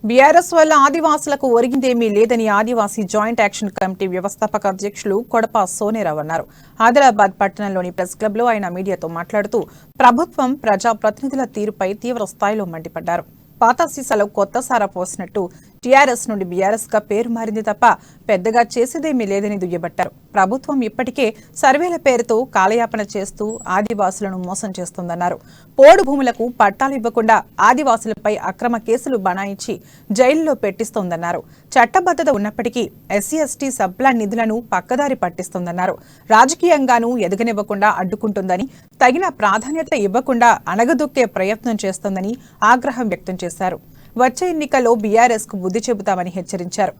BRS వల్ల ఆదివాసులకు ఒరిగిందేమీ లేదని ఆదివాసీ జాయింట్ యాక్షన్ కమిటీ వ్యవస్థాపక అధ్యక్షులు కొడప సోనేరావు అన్నారు. ఆదిలాబాద్ పట్టణంలోని ప్రెస్ క్లబ్ లో ఆయన మీడియాతో మాట్లాడుతూ ప్రభుత్వం ప్రజాప్రతినిధుల తీరుపై తీవ్ర స్థాయిలో మండిపడ్డారు. పాత సీసాలో కొత్త సారా పోసినట్టు టీఆర్ఎస్ నుండి బీఆర్ఎస్ గా పేరు మారింది తప్ప పెద్దగా చేసేదేమీ లేదని దుయ్యబట్టారు. ప్రభుత్వం ఇప్పటికే సర్వేల పేరుతో కాలయాపన చేస్తూ ఆదివాసులను మోసం చేస్తోందన్నారు. పోడు భూములకు పట్టాలు ఇవ్వకుండా ఆదివాసులపై అక్రమ కేసులు బనాయించి జైల్లో పెట్టిస్తోందన్నారు. చట్టబద్ధత ఉన్నప్పటికీ ఎస్సీ ఎస్టీ సబ్ప్లాన్ నిధులను పక్కదారి పట్టిస్తోందన్నారు. రాజకీయంగానూ ఎదగనివ్వకుండా అడ్డుకుంటుందని, తగిన ప్రాధాన్యత ఇవ్వకుండా అణగదొక్కే ప్రయత్నం చేస్తోందని ఆగ్రహం వ్యక్తం చేశారు. వచ్చే ఎన్నికల్లో బీఆర్ఎస్ కు బుద్ధి చెబుతామని హెచ్చరించారు.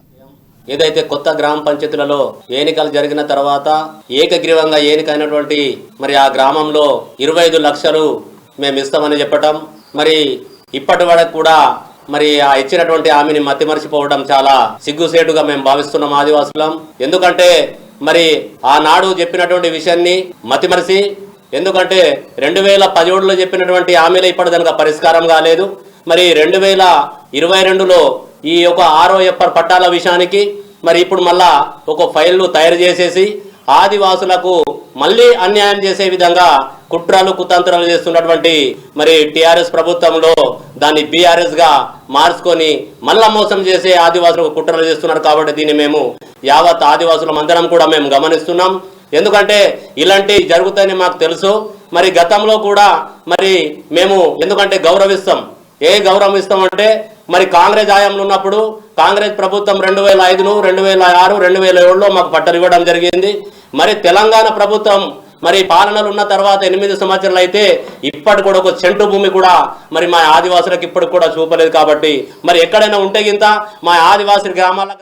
ఏదైతే కొత్త గ్రామ పంచాయతీలలో ఎన్నికలు జరిగిన తర్వాత ఏకగ్రీవంగా ఎన్నికైనటువంటి మరి ఆ గ్రామంలో 25 లక్షలు మేము ఇస్తామని చెప్పటం, మరి ఇప్పటి వరకు కూడా మరి ఆ ఇచ్చినటువంటి హామీని మతిమరిచిపోవడం చాలా సిగ్గుసేటుగా మేము భావిస్తున్నాం ఆదివాసులం. ఎందుకంటే మరి ఆనాడు చెప్పినటువంటి విషయాన్ని మతిమరిచి, ఎందుకంటే 2017లో చెప్పినటువంటి హామీలు ఇప్పటిదాకా పరిష్కారం కాలేదు. మరి 2022లో ఈ యొక్క 6వ ఎప్పర్ పట్టాల విషయానికి మరి ఇప్పుడు మళ్ళా ఒక ఫైల్ను తయారు చేసేసి ఆదివాసులకు మళ్ళీ అన్యాయం చేసే విధంగా కుట్రలు కుతంత్రాలు చేస్తున్నటువంటి మరి టీఆర్ఎస్ ప్రభుత్వంలో దాన్ని బీఆర్ఎస్ గా మార్చుకొని మళ్ళా మోసం చేసే ఆదివాసులకు కుట్రలు చేస్తున్నారు. కాబట్టి దీన్ని మేము యావత్ ఆదివాసులం అందరం కూడా మేము గమనిస్తున్నాం. ఎందుకంటే ఇలాంటి జరుగుతాయని మాకు తెలుసు. మరి గతంలో కూడా మరి మేము ఎందుకంటే గౌరవిస్తాం. గౌరవం ఇస్తామంటే మరి కాంగ్రెస్ హయాంలో ఉన్నప్పుడు కాంగ్రెస్ ప్రభుత్వం 2005, 2006, 2007లో మాకు పట్టాలు ఇవ్వడం జరిగింది. మరి తెలంగాణ ప్రభుత్వం మరి పాలనలు ఉన్న తర్వాత 8 సంవత్సరాలు అయితే ఇప్పటి కూడా ఒక సెంటు భూమి కూడా మరి మా ఆదివాసులకు ఇప్పటికి కూడా చూపలేదు. కాబట్టి మరి ఎక్కడైనా ఉంటే గింత మా ఆదివాసి గ్రామాలకు